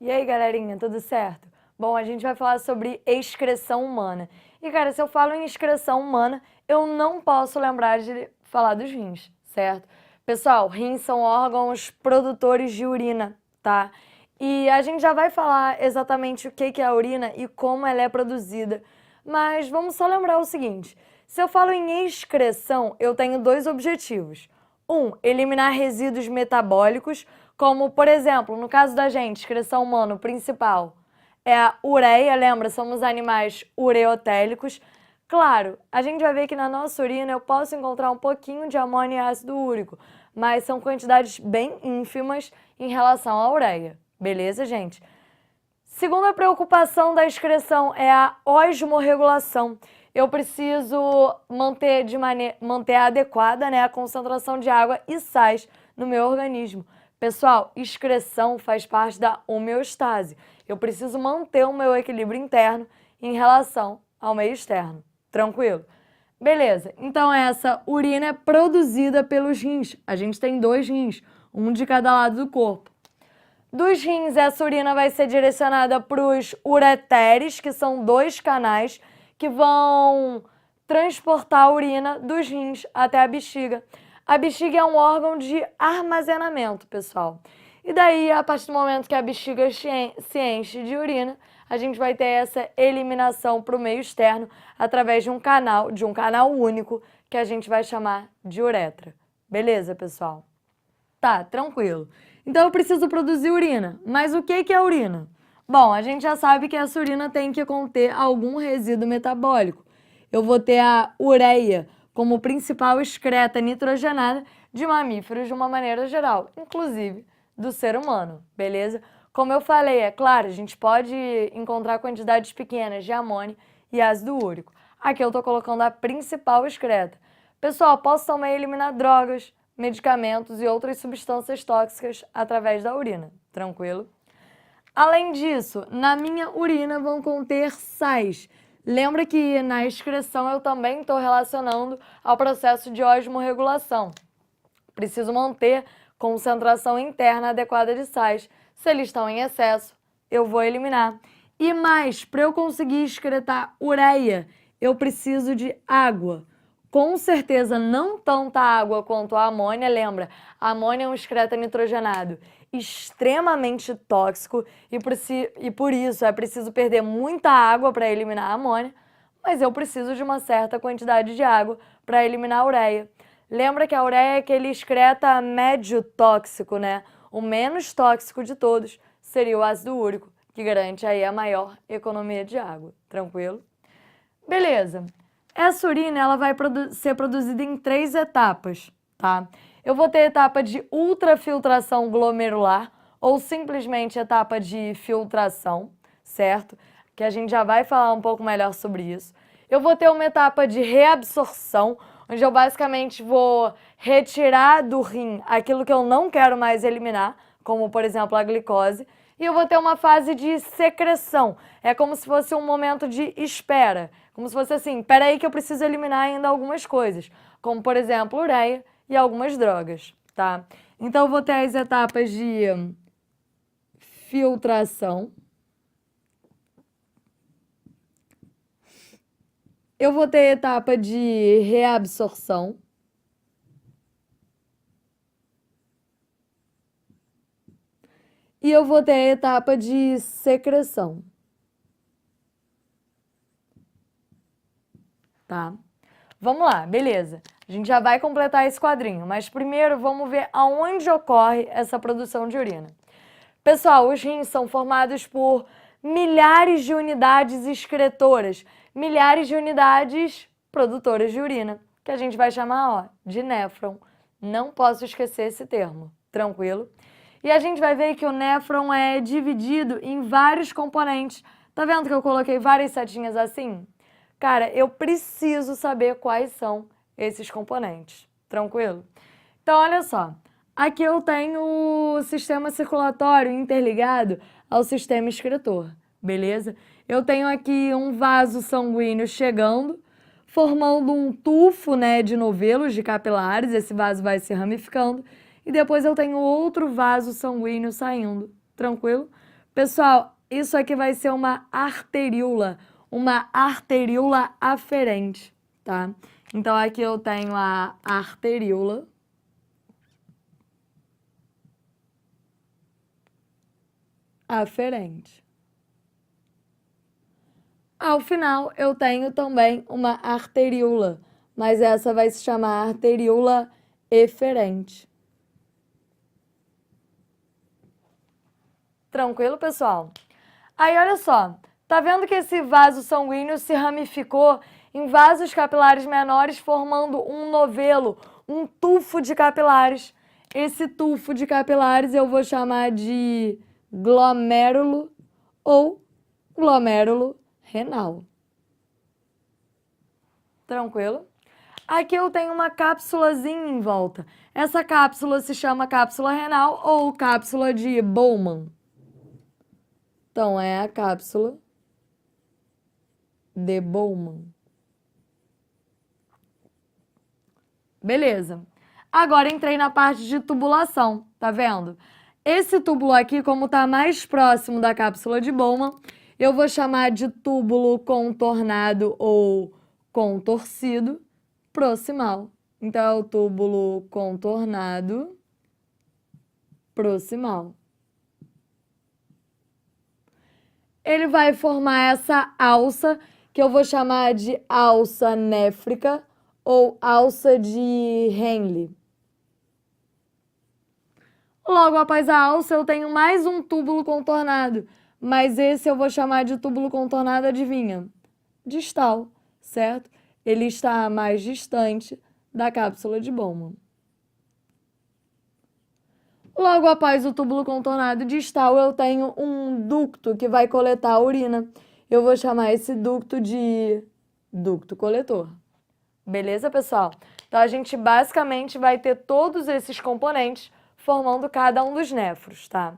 E aí, galerinha, tudo certo? Bom, a gente vai falar sobre excreção humana. E, cara, se eu falo em excreção humana, eu não posso lembrar de falar dos rins, certo? Pessoal, rins são órgãos produtores de urina, tá? E a gente já vai falar exatamente o que é a urina e como ela é produzida. Mas vamos só lembrar o seguinte: se eu falo em excreção, eu tenho dois objetivos. Eliminar resíduos metabólicos, como, por exemplo, no caso da gente, excreção humana, o principal é a ureia, lembra? Somos animais ureotélicos. Claro, a gente vai ver que na nossa urina eu posso encontrar um pouquinho de amônio e ácido úrico, mas são quantidades bem ínfimas em relação à ureia. Beleza, gente? Segunda preocupação da excreção é a osmorregulação. Eu preciso manter adequada, né, a concentração de água e sais no meu organismo. Pessoal, excreção faz parte da homeostase. Eu preciso manter o meu equilíbrio interno em relação ao meio externo. Tranquilo? Beleza, então essa urina é produzida pelos rins. A gente tem 2 rins, um de cada lado do corpo. Dos rins, essa urina vai ser direcionada para os ureteres, que são 2 canais que vão transportar a urina dos rins até a bexiga. A bexiga é um órgão de armazenamento, pessoal. E daí, a partir do momento que a bexiga se enche de urina, a gente vai ter essa eliminação para o meio externo através de um canal único, que a gente vai chamar de uretra. Beleza, pessoal? Tá, tranquilo. Então eu preciso produzir urina. Mas o que é a urina? Bom, a gente já sabe que essa urina tem que conter algum resíduo metabólico. Eu vou ter a ureia como principal excreta nitrogenada de mamíferos de uma maneira geral, inclusive do ser humano, beleza? Como eu falei, é claro, a gente pode encontrar quantidades pequenas de amônio e ácido úrico. Aqui eu estou colocando a principal excreta. Pessoal, posso também eliminar drogas, medicamentos e outras substâncias tóxicas através da urina, tranquilo? Além disso, na minha urina vão conter sais. Lembra que na excreção eu também estou relacionando ao processo de osmorregulação. Preciso manter concentração interna adequada de sais. Se eles estão em excesso, eu vou eliminar. E mais, para eu conseguir excretar ureia, eu preciso de água. Com certeza não tanta água quanto a amônia, lembra? A amônia é um excreta nitrogenado extremamente tóxico e por isso é preciso perder muita água para eliminar a amônia, mas eu preciso de uma certa quantidade de água para eliminar a ureia. Lembra que a ureia é aquele excreta médio tóxico, né? O menos tóxico de todos seria o ácido úrico, que garante aí a maior economia de água. Tranquilo? Beleza. Essa urina ela vai ser produzida em 3 etapas, tá? Eu vou ter etapa de ultrafiltração glomerular ou simplesmente etapa de filtração, certo? Que a gente já vai falar um pouco melhor sobre isso. Eu vou ter uma etapa de reabsorção, onde eu basicamente vou retirar do rim aquilo que eu não quero mais eliminar, como por exemplo a glicose, e eu vou ter uma fase de secreção. É como se fosse um momento de espera, como se fosse assim, peraí que eu preciso eliminar ainda algumas coisas, como por exemplo ureia e algumas drogas, tá? Então eu vou ter as etapas de filtração. Eu vou ter a etapa de reabsorção. E eu vou ter a etapa de secreção. Tá? Vamos lá, beleza. A gente já vai completar esse quadrinho, mas primeiro vamos ver aonde ocorre essa produção de urina. Pessoal, os rins são formados por milhares de unidades excretoras, milhares de unidades produtoras de urina, que a gente vai chamar, ó, de néfron. Não posso esquecer esse termo, tranquilo? E a gente vai ver que o néfron é dividido em vários componentes. Tá vendo que eu coloquei várias setinhas assim? Cara, eu preciso saber quais são esses componentes, tranquilo? Então, olha só. Aqui eu tenho o sistema circulatório interligado ao sistema excretor, beleza? Eu tenho aqui um vaso sanguíneo chegando, formando um tufo, né, de novelos, de capilares. Esse vaso vai se ramificando. E depois eu tenho outro vaso sanguíneo saindo, tranquilo? Pessoal, isso aqui vai ser uma arteríola aferente, tá? Então, aqui eu tenho a arteríola aferente. Ao final, eu tenho também uma arteríola, mas essa vai se chamar arteríola eferente. Tranquilo, pessoal? Aí, olha só, tá vendo que esse vaso sanguíneo se ramificou em vasos capilares menores, formando um novelo, um tufo de capilares. Esse tufo de capilares eu vou chamar de glomérulo ou glomérulo renal. Tranquilo? Aqui eu tenho uma cápsulazinha em volta. Essa cápsula se chama cápsula renal ou cápsula de Bowman. Então, é a cápsula de Bowman. Beleza. Agora entrei na parte de tubulação, tá vendo? Esse túbulo aqui, como tá mais próximo da cápsula de Bowman, eu vou chamar de túbulo contornado ou contorcido proximal. Então, é o túbulo contornado proximal. Ele vai formar essa alça, que eu vou chamar de alça néfrica ou alça de Henle. Logo após a alça, eu tenho mais um túbulo contornado, mas esse eu vou chamar de túbulo contornado, adivinha? Distal, certo? Ele está mais distante da cápsula de Bowman. Logo após o túbulo contornado distal, eu tenho um ducto que vai coletar a urina. Eu vou chamar esse ducto de ducto coletor. Beleza, pessoal? Então, a gente basicamente vai ter todos esses componentes formando cada um dos néfros, tá?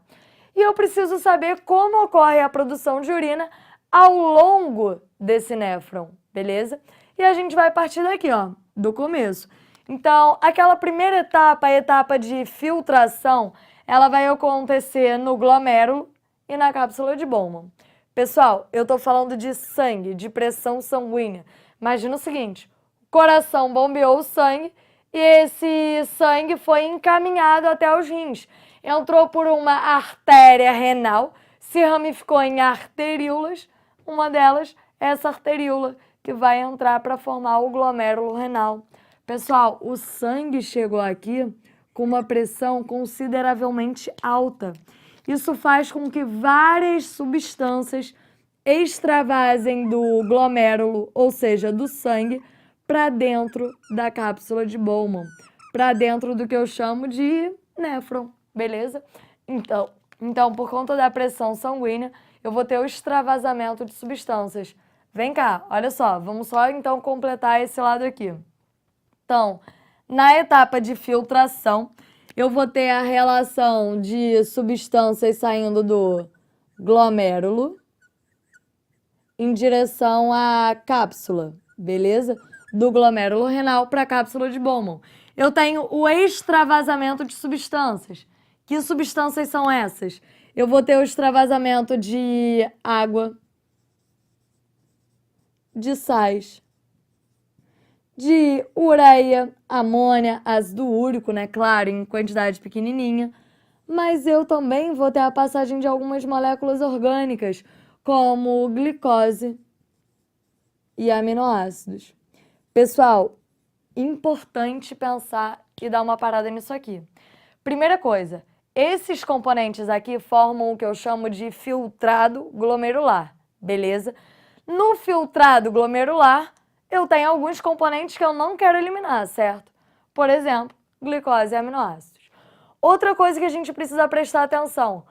E eu preciso saber como ocorre a produção de urina ao longo desse néfron, beleza? E a gente vai partir daqui, ó, do começo. Então, aquela primeira etapa, a etapa de filtração, ela vai acontecer no glomérulo e na cápsula de Bowman. Pessoal, eu tô falando de sangue, de pressão sanguínea. Imagina o seguinte, o coração bombeou o sangue e esse sangue foi encaminhado até os rins. Entrou por uma artéria renal, se ramificou em arteríolas, uma delas é essa arteríola que vai entrar para formar o glomérulo renal. Pessoal, o sangue chegou aqui com uma pressão consideravelmente alta. Isso faz com que várias substâncias extravasem do glomérulo, ou seja, do sangue, para dentro da cápsula de Bowman, para dentro do que eu chamo de néfron, beleza? Então, por conta da pressão sanguínea, eu vou ter o extravasamento de substâncias. Vem cá, olha só, vamos só então completar esse lado aqui. Então, na etapa de filtração, eu vou ter a relação de substâncias saindo do glomérulo em direção à cápsula, beleza? Do glomérulo renal para a cápsula de Bowman. Eu tenho o extravasamento de substâncias. Que substâncias são essas? Eu vou ter o extravasamento de água, de sais, de ureia, amônia, ácido úrico, né? Claro, em quantidade pequenininha. Mas eu também vou ter a passagem de algumas moléculas orgânicas, como glicose e aminoácidos. Pessoal, importante pensar e dar uma parada nisso aqui. Primeira coisa, esses componentes aqui formam o que eu chamo de filtrado glomerular, beleza? No filtrado glomerular, eu tenho alguns componentes que eu não quero eliminar, certo? Por exemplo, glicose e aminoácidos. Outra coisa que a gente precisa prestar atenção,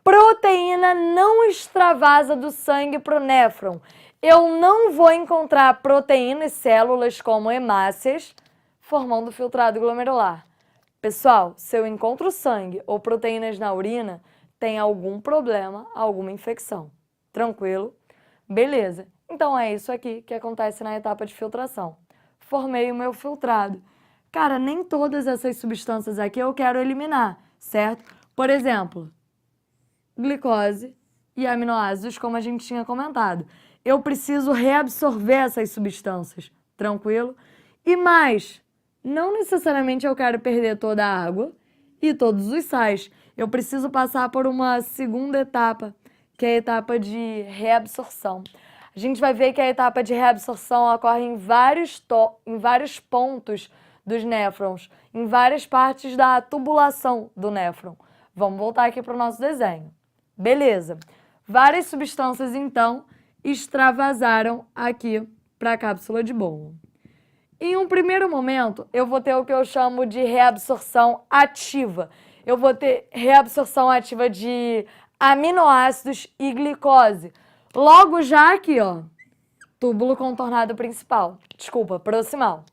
proteína não extravasa do sangue para o néfron. Eu não vou encontrar proteínas e células como hemácias formando filtrado glomerular. Pessoal, se eu encontro sangue ou proteínas na urina, tem algum problema, alguma infecção. Tranquilo? Beleza. Então é isso aqui que acontece na etapa de filtração. Formei o meu filtrado. Cara, nem todas essas substâncias aqui eu quero eliminar, certo? Por exemplo, glicose e aminoácidos, como a gente tinha comentado. Eu preciso reabsorver essas substâncias, tranquilo? E mais, não necessariamente eu quero perder toda a água e todos os sais. Eu preciso passar por uma segunda etapa, que é a etapa de reabsorção. A gente vai ver que a etapa de reabsorção ocorre em vários pontos dos néfrons, em várias partes da tubulação do néfron. Vamos voltar aqui para o nosso desenho. Beleza. Várias substâncias, então, extravasaram aqui para a cápsula de Bowman. Em um primeiro momento, eu vou ter o que eu chamo de reabsorção ativa. Eu vou ter reabsorção ativa de aminoácidos e glicose. Logo já aqui, ó, túbulo contornado principal. Desculpa, proximal.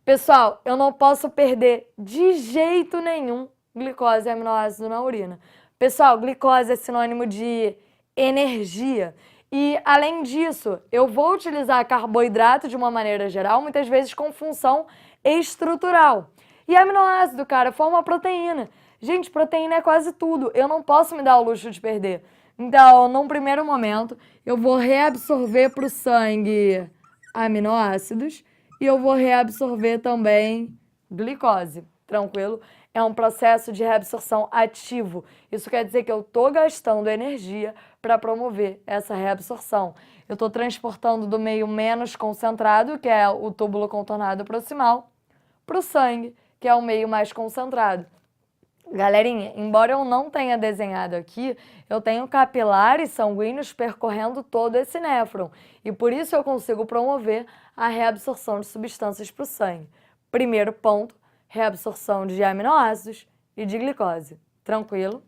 Pessoal, eu não posso perder de jeito nenhum glicose e aminoácido na urina. Pessoal, glicose é sinônimo de energia. E, além disso, eu vou utilizar carboidrato de uma maneira geral, muitas vezes com função estrutural. E aminoácido, cara, forma proteína. Gente, proteína é quase tudo. Eu não posso me dar o luxo de perder. Então, num primeiro momento, eu vou reabsorver para o sangue aminoácidos e eu vou reabsorver também glicose. Tranquilo? É um processo de reabsorção ativo. Isso quer dizer que eu estou gastando energia para promover essa reabsorção. Eu estou transportando do meio menos concentrado, que é o túbulo contornado proximal, para o sangue, que é o meio mais concentrado. Galerinha, embora eu não tenha desenhado aqui, eu tenho capilares sanguíneos percorrendo todo esse néfron. E por isso eu consigo promover a reabsorção de substâncias para o sangue. Primeiro ponto, reabsorção de aminoácidos e de glicose. Tranquilo?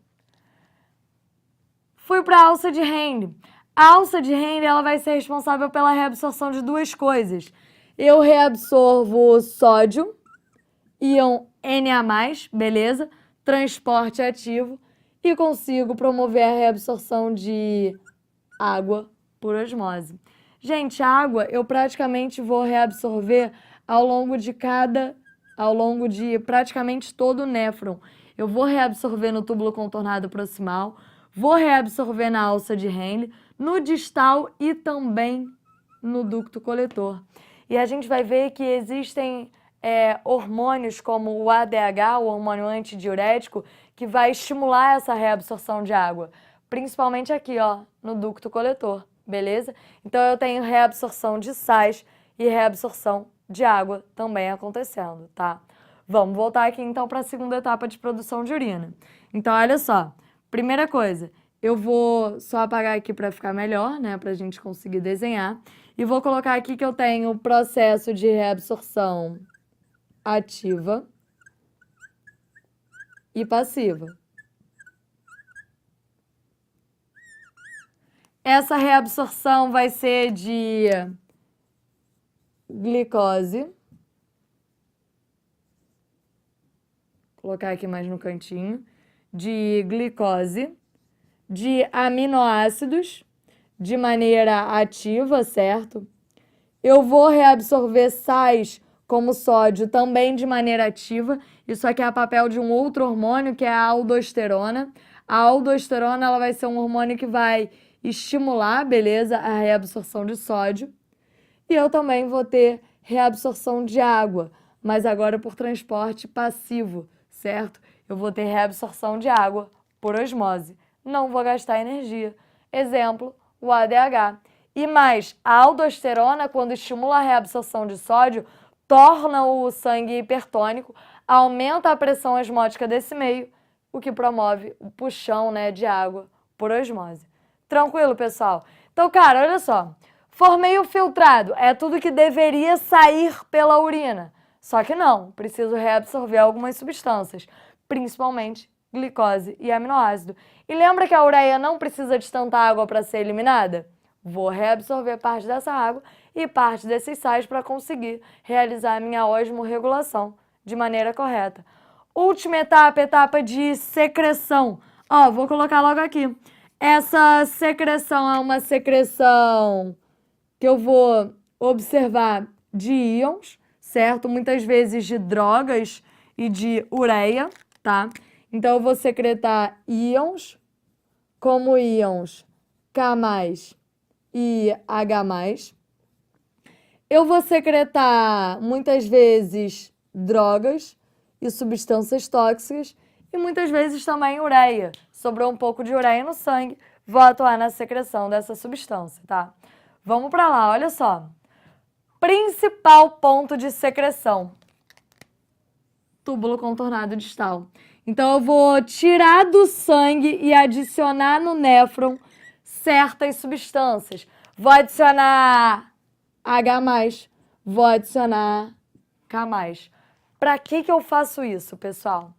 Fui para a alça de Henle. A alça de Henle ela vai ser responsável pela reabsorção de duas coisas. Eu reabsorvo sódio, íon Na+, beleza? Transporte ativo e consigo promover a reabsorção de água por osmose. Gente, a água eu praticamente vou reabsorver ao longo de praticamente todo o néfron. Eu vou reabsorver no túbulo contornado proximal, vou reabsorver na alça de Henle, no distal e também no ducto coletor. E a gente vai ver que existem hormônios como o ADH, o hormônio antidiurético, que vai estimular essa reabsorção de água, principalmente aqui, ó, no ducto coletor, beleza? Então eu tenho reabsorção de sais e reabsorção de água também acontecendo, tá? Vamos voltar aqui então para a segunda etapa de produção de urina. Então olha só, primeira coisa, eu vou só apagar aqui para ficar melhor, né, para a gente conseguir desenhar, e vou colocar aqui que eu tenho o processo de reabsorção ativa e passiva. Essa reabsorção vai ser de glicose. Vou colocar aqui mais no cantinho. De glicose, de aminoácidos, de maneira ativa, certo? Eu vou reabsorver sais como sódio também de maneira ativa. Isso aqui é papel de um outro hormônio, que é a aldosterona. A aldosterona ela vai ser um hormônio que vai estimular, beleza, a reabsorção de sódio. E eu também vou ter reabsorção de água, mas agora por transporte passivo, certo? Eu vou ter reabsorção de água por osmose. Não vou gastar energia. Exemplo, o ADH. E mais, a aldosterona, quando estimula a reabsorção de sódio, torna o sangue hipertônico, aumenta a pressão osmótica desse meio, o que promove o puxão, né, de água por osmose. Tranquilo, pessoal? Então, cara, olha só. Formei o filtrado, é tudo que deveria sair pela urina. Só que não, preciso reabsorver algumas substâncias, principalmente glicose e aminoácido. E lembra que a ureia não precisa de tanta água para ser eliminada? Vou reabsorver parte dessa água e parte desses sais para conseguir realizar a minha osmorregulação de maneira correta. Última etapa, etapa de secreção. Ó, vou colocar logo aqui. Essa secreção é uma secreção que eu vou observar de íons, certo? Muitas vezes de drogas e de ureia, tá? Então eu vou secretar íons, como íons K+ e H+. Eu vou secretar muitas vezes drogas e substâncias tóxicas e muitas vezes também ureia. Sobrou um pouco de ureia no sangue, vou atuar na secreção dessa substância, tá? Vamos para lá, olha só. Principal ponto de secreção: túbulo contornado distal. Então, eu vou tirar do sangue e adicionar no néfron certas substâncias. Vou adicionar H+, vou adicionar K+. Para que eu faço isso, pessoal?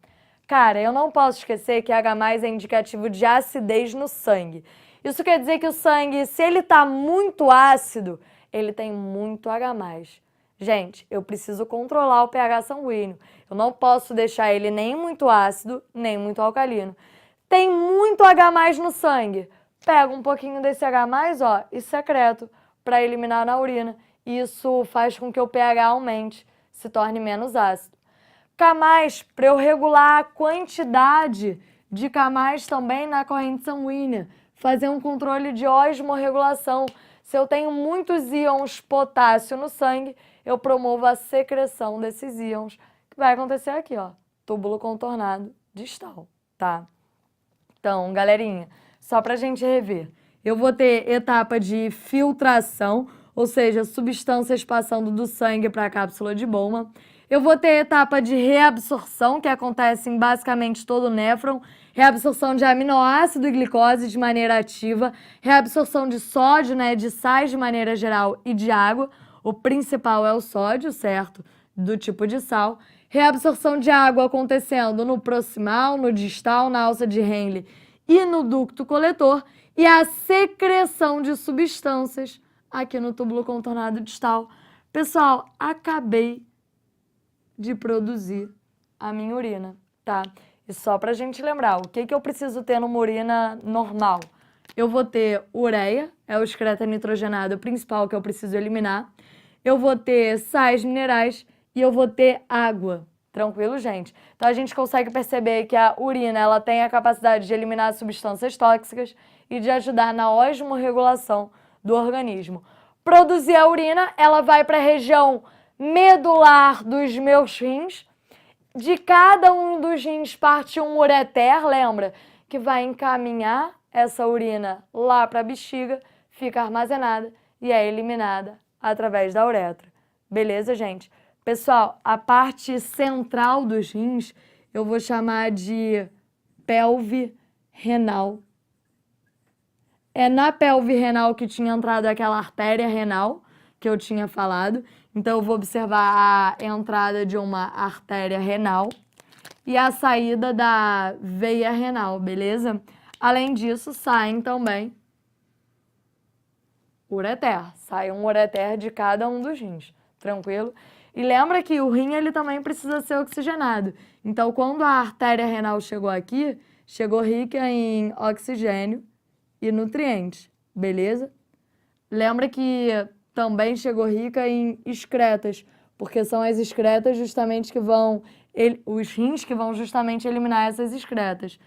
Cara, eu não posso esquecer que H+ é indicativo de acidez no sangue. Isso quer dizer que o sangue, se ele está muito ácido, ele tem muito H+. Gente, eu preciso controlar o pH sanguíneo. Eu não posso deixar ele nem muito ácido, nem muito alcalino. Tem muito H+ no sangue. Pego um pouquinho desse H+, ó, e secreto para eliminar na urina. Isso faz com que o pH aumente, se torne menos ácido. K+, para eu regular a quantidade de K+ também na corrente sanguínea. Fazer um controle de osmorregulação. Se eu tenho muitos íons potássio no sangue, eu promovo a secreção desses íons, que vai acontecer aqui, ó, túbulo contornado distal, tá? Então, galerinha, só pra gente rever, eu vou ter etapa de filtração, ou seja, substâncias passando do sangue para a cápsula de Bowman. Eu vou ter etapa de reabsorção, que acontece em basicamente todo o néfron, reabsorção de aminoácido e glicose de maneira ativa, reabsorção de sódio, né, de sais de maneira geral e de água. O principal é o sódio, certo? Do tipo de sal. Reabsorção de água acontecendo no proximal, no distal, na alça de Henle e no ducto coletor. E a secreção de substâncias aqui no túbulo contornado distal. Pessoal, acabei de produzir a minha urina, tá? E só pra gente lembrar, o que eu preciso ter numa urina normal? Eu vou ter ureia, é o excreto nitrogenado principal que eu preciso eliminar. Eu vou ter sais minerais e eu vou ter água. Tranquilo, gente? Então, a gente consegue perceber que a urina ela tem a capacidade de eliminar substâncias tóxicas e de ajudar na osmorregulação do organismo. Produzir a urina, ela vai para a região medular dos meus rins. De cada um dos rins parte um ureter, lembra? Que vai encaminhar essa urina lá para a bexiga, fica armazenada e é eliminada através da uretra. Beleza, gente? Pessoal, a parte central dos rins eu vou chamar de pelve renal. É na pelve renal que tinha entrado aquela artéria renal que eu tinha falado. Então, eu vou observar a entrada de uma artéria renal e a saída da veia renal, beleza? Além disso, saem também ureter. Sai um ureter de cada um dos rins, tranquilo? E lembra que o rim ele também precisa ser oxigenado. Então, quando a artéria renal chegou aqui, chegou rica em oxigênio e nutrientes, beleza? Lembra que também chegou rica em excretas, porque são as excretas justamente que vão, os rins que vão justamente eliminar essas excretas.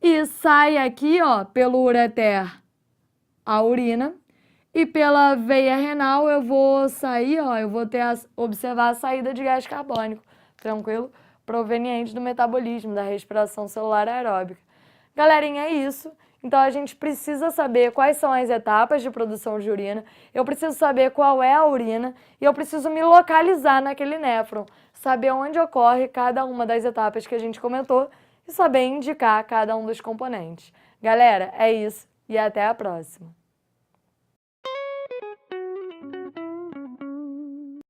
E sai aqui, ó, pelo ureter a urina, e pela veia renal eu vou sair, ó, eu vou observar a saída de gás carbônico, tranquilo? Proveniente do metabolismo, da respiração celular aeróbica. Galerinha, é isso. Então, a gente precisa saber quais são as etapas de produção de urina, eu preciso saber qual é a urina e eu preciso me localizar naquele néfron, saber onde ocorre cada uma das etapas que a gente comentou e saber indicar cada um dos componentes. Galera, é isso e até a próxima.